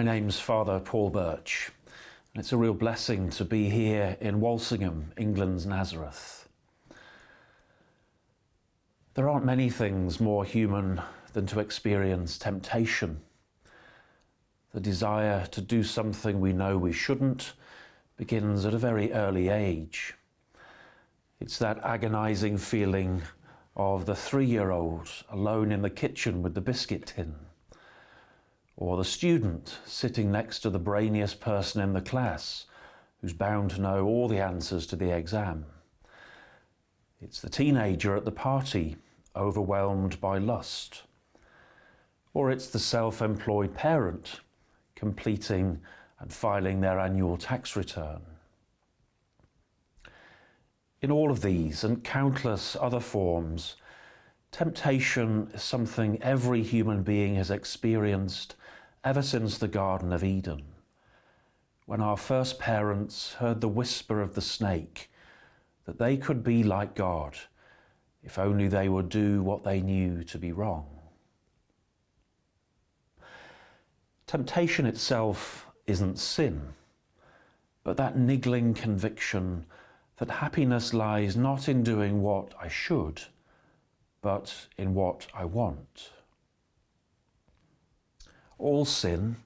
My name's Father Paul Birch, and it's a real blessing to be here in Walsingham, England's Nazareth. There aren't many things more human than to experience temptation. The desire to do something we know we shouldn't begins at a very early age. It's that agonizing feeling of the 3-year-old alone in the kitchen with the biscuit tin, or the student sitting next to the brainiest person in the class who's bound to know all the answers to the exam. It's the teenager at the party, overwhelmed by lust. Or it's the self-employed parent completing and filing their annual tax return. In all of these and countless other forms, temptation is something every human being has experienced ever since the Garden of Eden, when our first parents heard the whisper of the snake that they could be like God if only they would do what they knew to be wrong. Temptation itself isn't sin, but that niggling conviction that happiness lies not in doing what I should, but in what I want. All sin,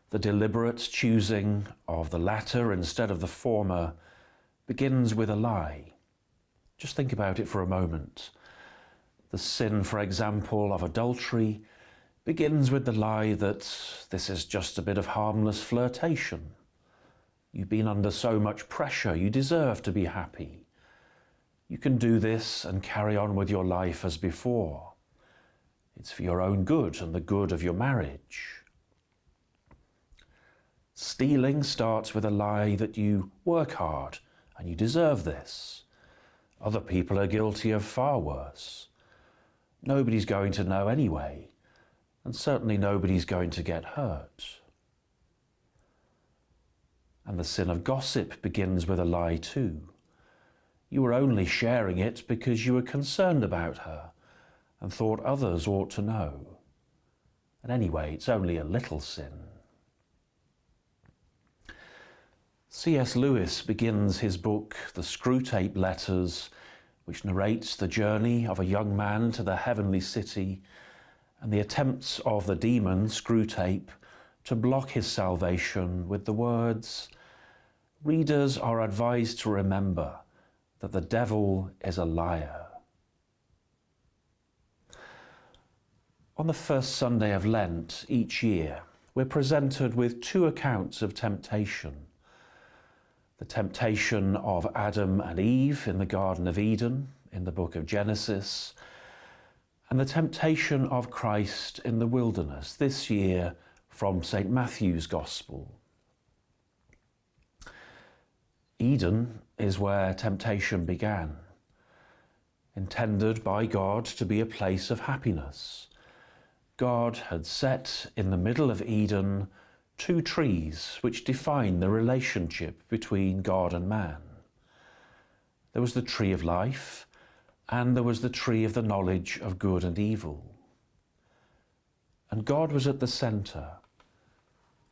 the deliberate choosing of the latter instead of the former, begins with a lie. Just think about it for a moment. The sin, for example, of adultery begins with the lie that this is just a bit of harmless flirtation. You've been under so much pressure, you deserve to be happy. You can do this and carry on with your life as before. It's for your own good and the good of your marriage. Stealing starts with a lie that you work hard and you deserve this. Other people are guilty of far worse. Nobody's going to know anyway, and certainly nobody's going to get hurt. And the sin of gossip begins with a lie too. You were only sharing it because you were concerned about her and thought others ought to know. And anyway, it's only a little sin. C.S. Lewis begins his book, The Screwtape Letters, which narrates the journey of a young man to the heavenly city and the attempts of the demon, Screwtape, to block his salvation with the words, "Readers are advised to remember that the devil is a liar." On the first Sunday of Lent each year, we're presented with two accounts of temptation. The temptation of Adam and Eve in the Garden of Eden, in the book of Genesis, and the temptation of Christ in the wilderness, this year from St. Matthew's Gospel. Eden is where temptation began, intended by God to be a place of happiness. God had set in the middle of Eden two trees which define the relationship between God and man. There was the tree of life, and there was the tree of the knowledge of good and evil. And God was at the center,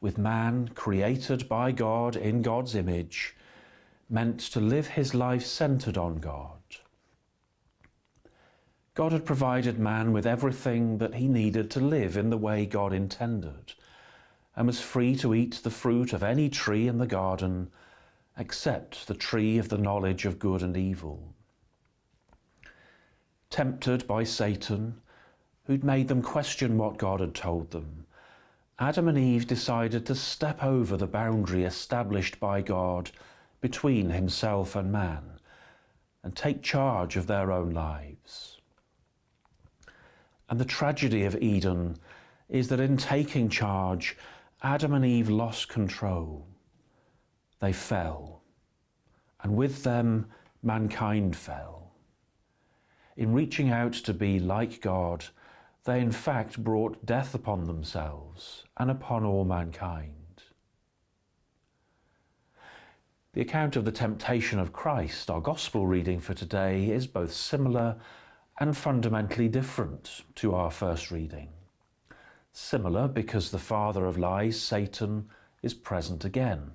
with man created by God in God's image, meant to live his life centered on God. God had provided man with everything that he needed to live in the way God intended, and was free to eat the fruit of any tree in the garden except the tree of the knowledge of good and evil. Tempted by Satan, who'd made them question what God had told them, Adam and Eve decided to step over the boundary established by God between himself and man and take charge of their own lives. And the tragedy of Eden is that in taking charge, Adam and Eve lost control. They fell, and with them, mankind fell. In reaching out to be like God, they in fact brought death upon themselves and upon all mankind. The account of the temptation of Christ, our gospel reading for today, is both similar and fundamentally different to our first reading. Similar because the father of lies, Satan, is present again.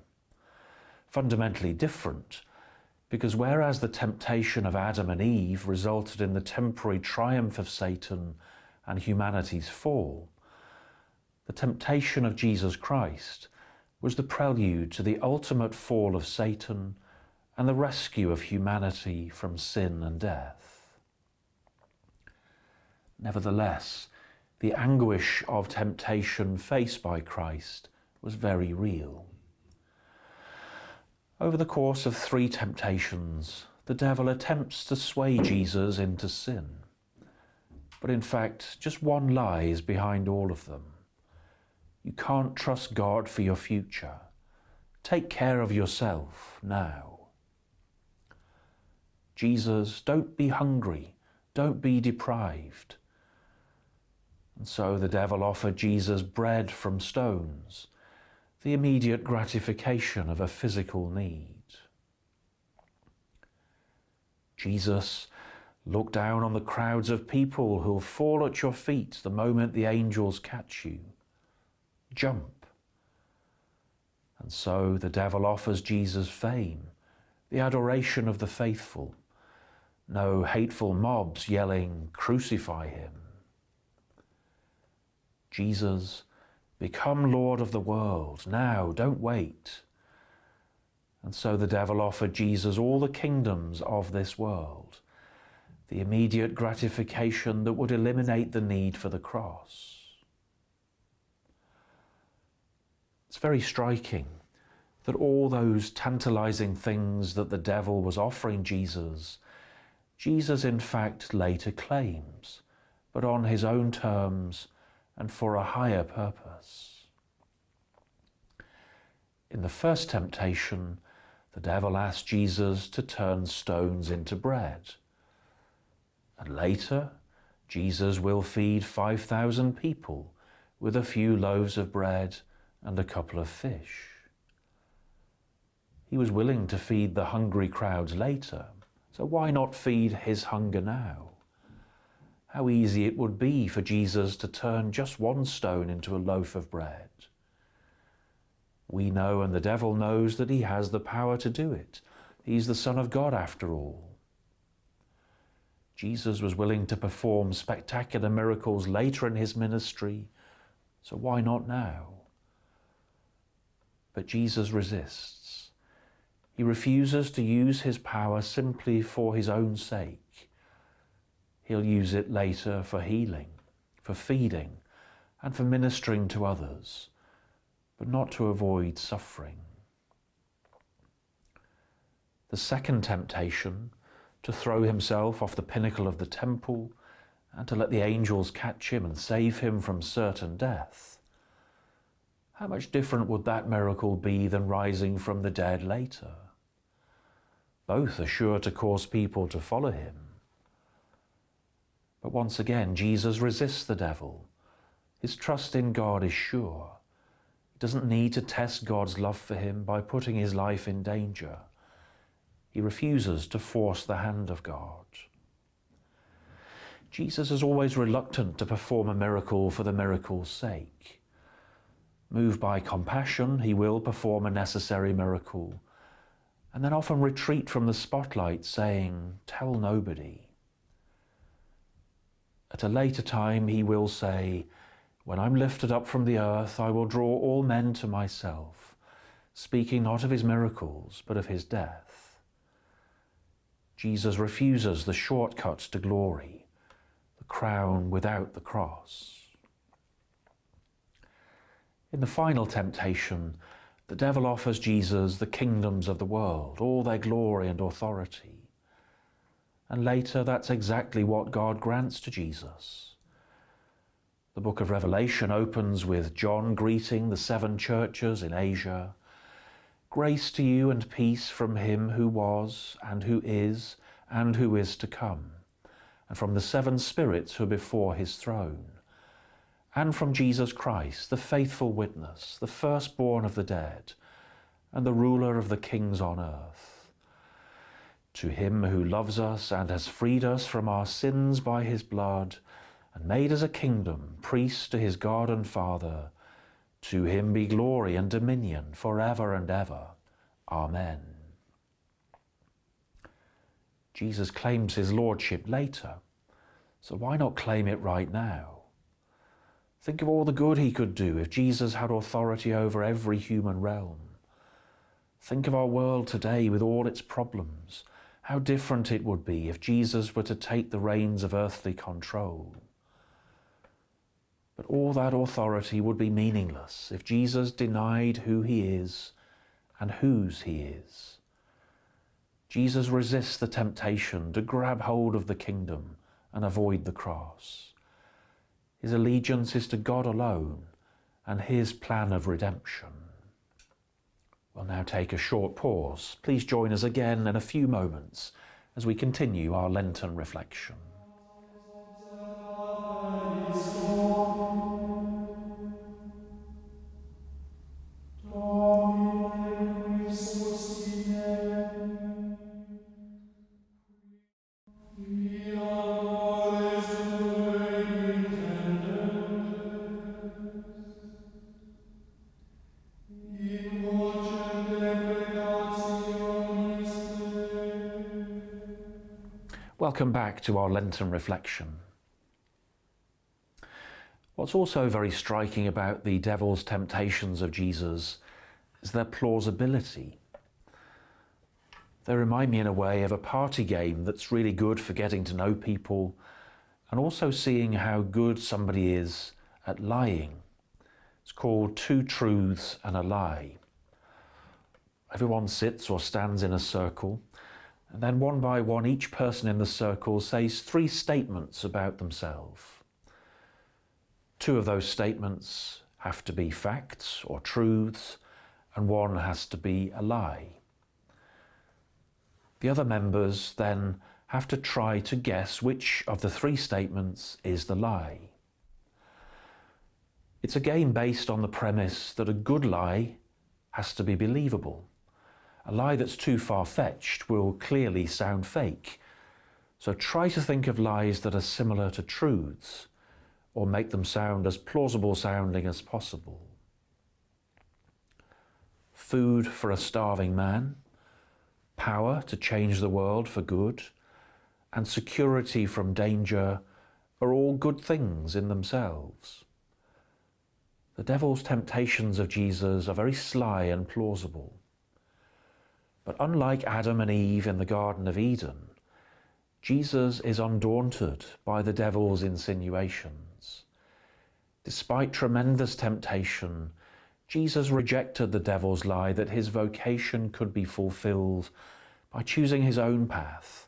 Fundamentally different because whereas the temptation of Adam and Eve resulted in the temporary triumph of Satan and humanity's fall, the temptation of Jesus Christ was the prelude to the ultimate fall of Satan and the rescue of humanity from sin and death. Nevertheless, the anguish of temptation faced by Christ was very real. Over the course of 3 temptations, the devil attempts to sway Jesus into sin. But in fact, just one lie is behind all of them. You can't trust God for your future. Take care of yourself now. Jesus, don't be hungry. Don't be deprived. And so the devil offered Jesus bread from stones, the immediate gratification of a physical need. Jesus, look down on the crowds of people who'll fall at your feet the moment the angels catch you. Jump. And so the devil offers Jesus fame, the adoration of the faithful. No hateful mobs yelling, "Crucify him." Jesus, become Lord of the world. Now, don't wait. And so the devil offered Jesus all the kingdoms of this world, the immediate gratification that would eliminate the need for the cross. It's very striking that all those tantalizing things that the devil was offering Jesus, Jesus in fact later claims, but on his own terms and for a higher purpose. In the first temptation, the devil asked Jesus to turn stones into bread. And later, Jesus will feed 5,000 people with a few loaves of bread and a couple of fish. He was willing to feed the hungry crowds later, so why not feed his hunger now? How easy it would be for Jesus to turn just one stone into a loaf of bread. We know, and the devil knows, that he has the power to do it. He's the Son of God after all. Jesus was willing to perform spectacular miracles later in his ministry, so why not now? But Jesus resists. He refuses to use his power simply for his own sake. He'll use it later for healing, for feeding, and for ministering to others, but not to avoid suffering. The second temptation, to throw himself off the pinnacle of the temple and to let the angels catch him and save him from certain death. How much different would that miracle be than rising from the dead later? Both are sure to cause people to follow him. But once again, Jesus resists the devil. His trust in God is sure. He doesn't need to test God's love for him by putting his life in danger. He refuses to force the hand of God. Jesus is always reluctant to perform a miracle for the miracle's sake. Moved by compassion, he will perform a necessary miracle, and then often retreat from the spotlight saying, "Tell nobody." At a later time, he will say, "When I'm lifted up from the earth, I will draw all men to myself," speaking not of his miracles, but of his death. Jesus refuses the shortcut to glory, the crown without the cross. In the final temptation, the devil offers Jesus the kingdoms of the world, all their glory and authority. And later, that's exactly what God grants to Jesus. The book of Revelation opens with John greeting the 7 churches in Asia. "Grace to you and peace from him who was, and who is to come, and from the 7 spirits who are before his throne, and from Jesus Christ, the faithful witness, the firstborn of the dead, and the ruler of the kings on earth. To him who loves us and has freed us from our sins by his blood, and made us a kingdom, priests to his God and Father. To him be glory and dominion forever and ever. Amen. Jesus claims his lordship later, so why not claim it right now? Think of all the good he could do if Jesus had authority over every human realm. Think of our world today with all its problems. How different it would be if Jesus were to take the reins of earthly control. But all that authority would be meaningless if Jesus denied who he is and whose he is. Jesus resists the temptation to grab hold of the kingdom and avoid the cross. His allegiance is to God alone and his plan of redemption. We'll now take a short pause. Please join us again in a few moments as we continue our Lenten reflection. Welcome back to our Lenten reflection. What's also very striking about the devil's temptations of Jesus is their plausibility. They remind me in a way of a party game that's really good for getting to know people and also seeing how good somebody is at lying. It's called Two Truths and a Lie. Everyone sits or stands in a circle, and then one by one, each person in the circle says 3 statements about themselves. 2 of those statements have to be facts or truths, and 1 has to be a lie. The other members then have to try to guess which of the 3 statements is the lie. It's a game based on the premise that a good lie has to be believable. A lie that's too far-fetched will clearly sound fake. So try to think of lies that are similar to truths, or make them sound as plausible sounding as possible. Food for a starving man, power to change the world for good, and security from danger are all good things in themselves. The devil's temptations of Jesus are very sly and plausible. But unlike Adam and Eve in the Garden of Eden, Jesus is undaunted by the devil's insinuations. Despite tremendous temptation, Jesus rejected the devil's lie that his vocation could be fulfilled by choosing his own path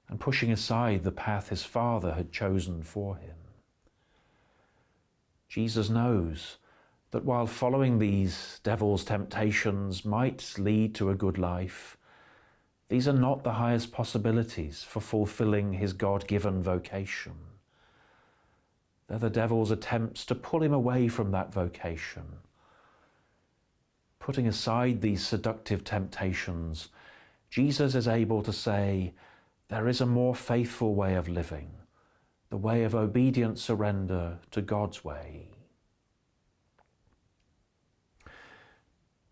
and pushing aside the path his Father had chosen for him. Jesus knows that while following these devil's temptations might lead to a good life, these are not the highest possibilities for fulfilling his God-given vocation. They're the devil's attempts to pull him away from that vocation. Putting aside these seductive temptations, Jesus is able to say, there is a more faithful way of living, the way of obedient surrender to God's way.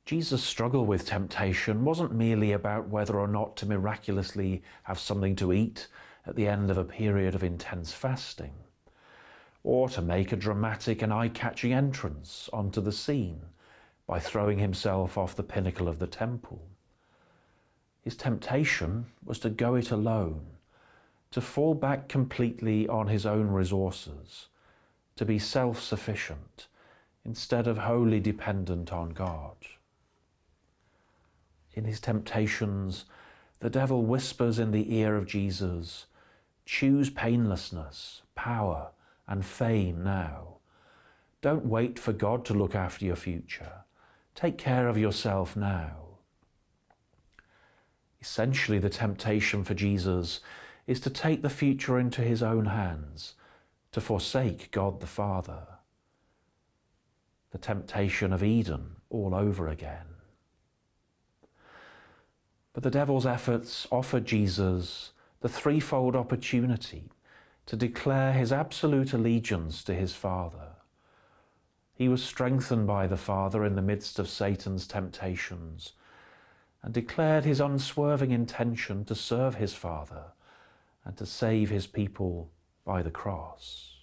Jesus' struggle with temptation wasn't merely about whether or not to miraculously have something to eat at the end of a period of intense fasting, or to make a dramatic and eye-catching entrance onto the scene by throwing himself off the pinnacle of the temple. His temptation was to go it alone, to fall back completely on his own resources, to be self-sufficient instead of wholly dependent on God. In his temptations, the devil whispers in the ear of Jesus, choose painlessness, power, and fame now. Don't wait for God to look after your future. Take care of yourself now. Essentially, the temptation for Jesus is to take the future into his own hands, to forsake God the Father. The temptation of Eden all over again. But the devil's efforts offered Jesus the threefold opportunity to declare his absolute allegiance to his Father. He was strengthened by the Father in the midst of Satan's temptations and declared his unswerving intention to serve his Father and to save his people by the cross.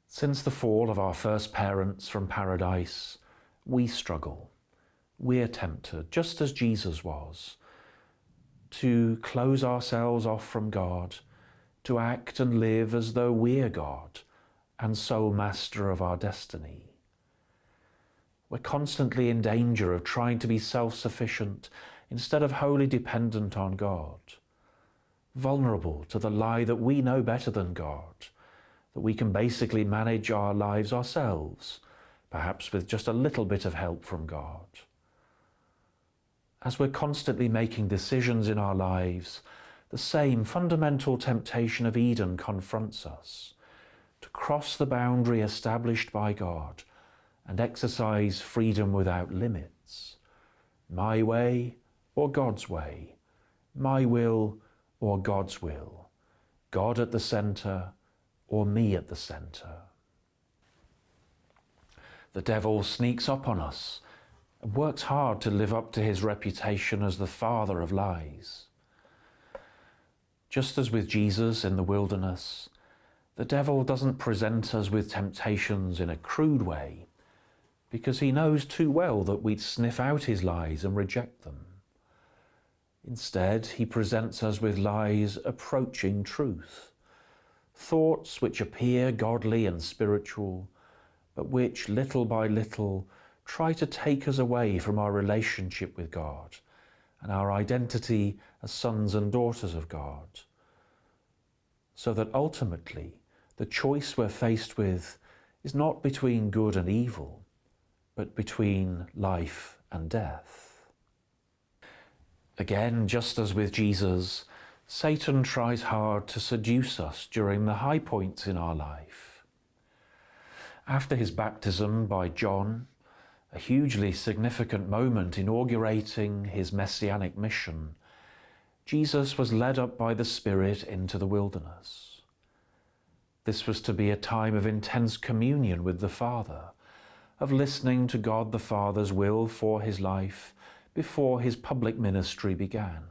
Since the fall of our first parents from paradise, we struggle. We're tempted, just as Jesus was, to close ourselves off from God, to act and live as though we're God and sole master of our destiny. We're constantly in danger of trying to be self-sufficient instead of wholly dependent on God, vulnerable to the lie that we know better than God, that we can basically manage our lives ourselves, perhaps with just a little bit of help from God. As we're constantly making decisions in our lives, the same fundamental temptation of Eden confronts us, to cross the boundary established by God and exercise freedom without limits. My way or God's way, my will or God's will, God at the centre or me at the centre. The devil sneaks up on us and works hard to live up to his reputation as the father of lies. Just as with Jesus in the wilderness, the devil doesn't present us with temptations in a crude way, because he knows too well that we'd sniff out his lies and reject them. Instead, he presents us with lies approaching truth, thoughts which appear godly and spiritual, but which little by little try to take us away from our relationship with God and our identity as sons and daughters of God, so that ultimately the choice we're faced with is not between good and evil, but between life and death. Again, just as with Jesus, Satan tries hard to seduce us during the high points in our life. After his baptism by John, a hugely significant moment inaugurating his messianic mission, Jesus was led up by the Spirit into the wilderness. This was to be a time of intense communion with the Father, of listening to God the Father's will for his life before his public ministry began.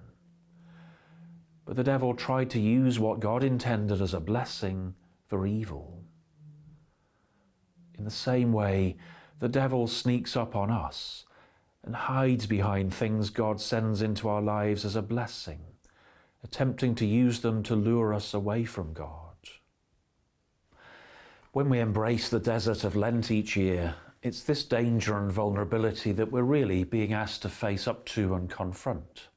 But the devil tried to use what God intended as a blessing for evil. In the same way, the devil sneaks up on us and hides behind things God sends into our lives as a blessing, attempting to use them to lure us away from God. When we embrace the desert of Lent each year, it's this danger and vulnerability that we're really being asked to face up to and confront.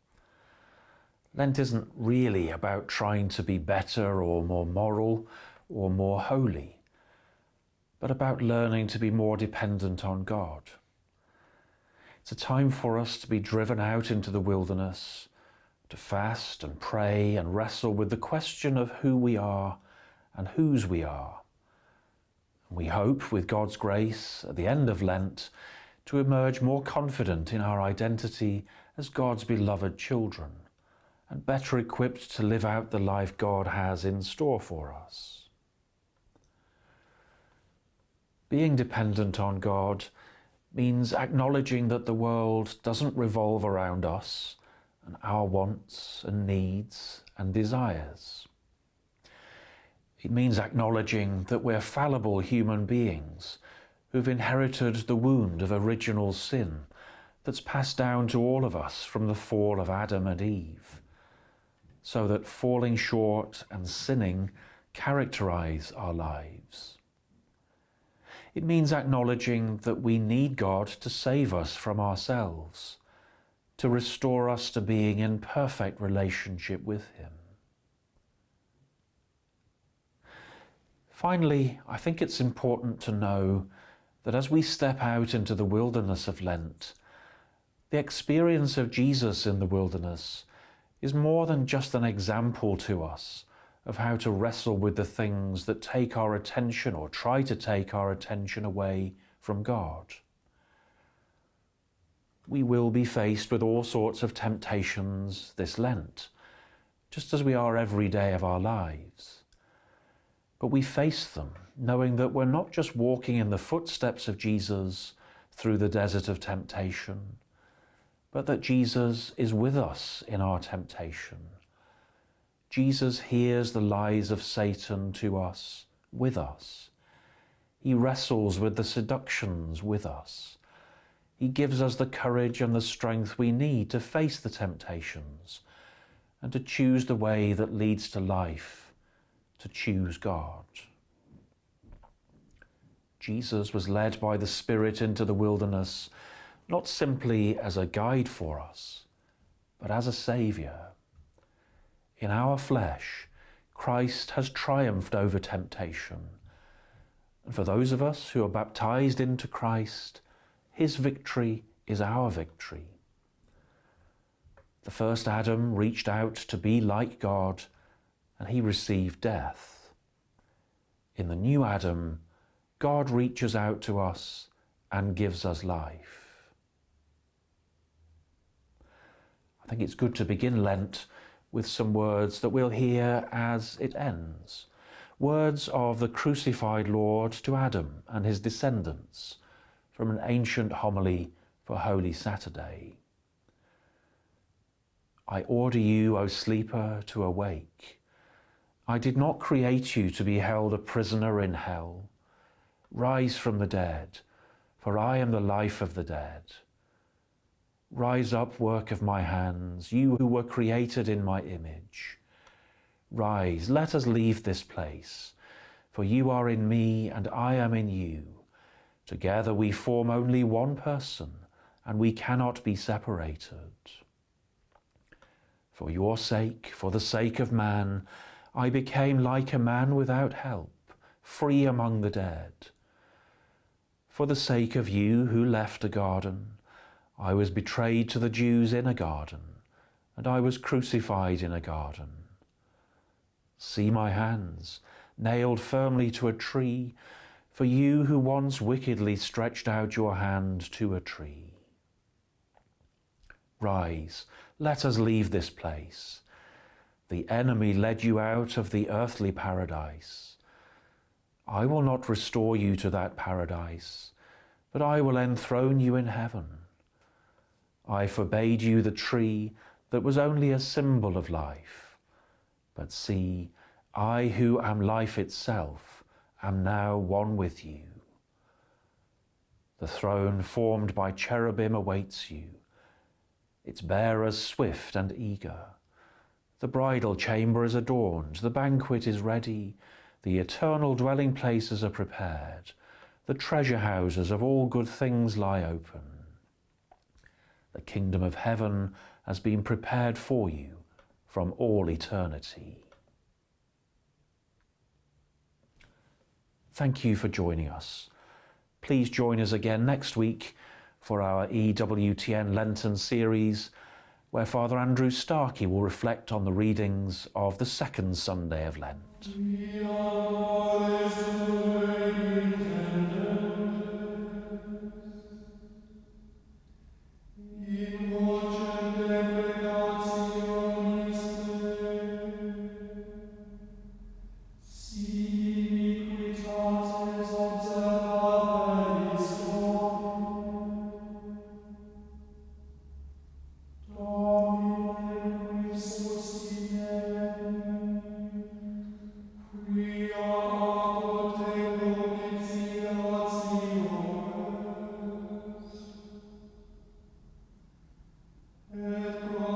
Lent isn't really about trying to be better or more moral or more holy, but about learning to be more dependent on God. It's a time for us to be driven out into the wilderness, to fast and pray and wrestle with the question of who we are and whose we are. We hope, with God's grace, at the end of Lent, to emerge more confident in our identity as God's beloved children, and better equipped to live out the life God has in store for us. Being dependent on God means acknowledging that the world doesn't revolve around us and our wants and needs and desires. It means acknowledging that we're fallible human beings who've inherited the wound of original sin that's passed down to all of us from the fall of Adam and Eve, so that falling short and sinning characterize our lives. It means acknowledging that we need God to save us from ourselves, to restore us to being in perfect relationship with Him. Finally, I think it's important to know that as we step out into the wilderness of Lent, the experience of Jesus in the wilderness is more than just an example to us of how to wrestle with the things that take our attention or try to take our attention away from God. We will be faced with all sorts of temptations this Lent just as we are every day of our lives. But we face them, knowing that we're not just walking in the footsteps of Jesus through the desert of temptation, but that Jesus is with us in our temptation. Jesus hears the lies of Satan to us, with us. He wrestles with the seductions with us. He gives us the courage and the strength we need to face the temptations and to choose the way that leads to life, to choose God. Jesus was led by the Spirit into the wilderness, not simply as a guide for us, but as a Saviour. In our flesh, Christ has triumphed over temptation. And for those of us who are baptized into Christ, his victory is our victory. The first Adam reached out to be like God, and he received death. In the new Adam, God reaches out to us and gives us life. I think it's good to begin Lent with some words that we'll hear as it ends. Words of the crucified Lord to Adam and his descendants from an ancient homily for Holy Saturday. I order you, O sleeper, to awake. I did not create you to be held a prisoner in hell. Rise from the dead, for I am the life of the dead. Rise up, work of my hands, you who were created in my image. Rise, let us leave this place, for you are in me and I am in you. Together we form only one person, and we cannot be separated. For your sake, for the sake of man, I became like a man without help, free among the dead. For the sake of you who left a garden, I was betrayed to the Jews in a garden, and I was crucified in a garden. See my hands, nailed firmly to a tree, for you who once wickedly stretched out your hand to a tree. Rise, let us leave this place. The enemy led you out of the earthly paradise. I will not restore you to that paradise, but I will enthrone you in heaven. I forbade you the tree that was only a symbol of life. But see, I who am life itself am now one with you. The throne formed by cherubim awaits you, its bearers swift and eager. The bridal chamber is adorned, the banquet is ready, the eternal dwelling places are prepared, the treasure houses of all good things lie open. The kingdom of heaven has been prepared for you from all eternity. Thank you for joining us. Please join us again next week for our EWTN Lenten series, where Father Andrew Starkey will reflect on the readings of the second Sunday of Lent. Et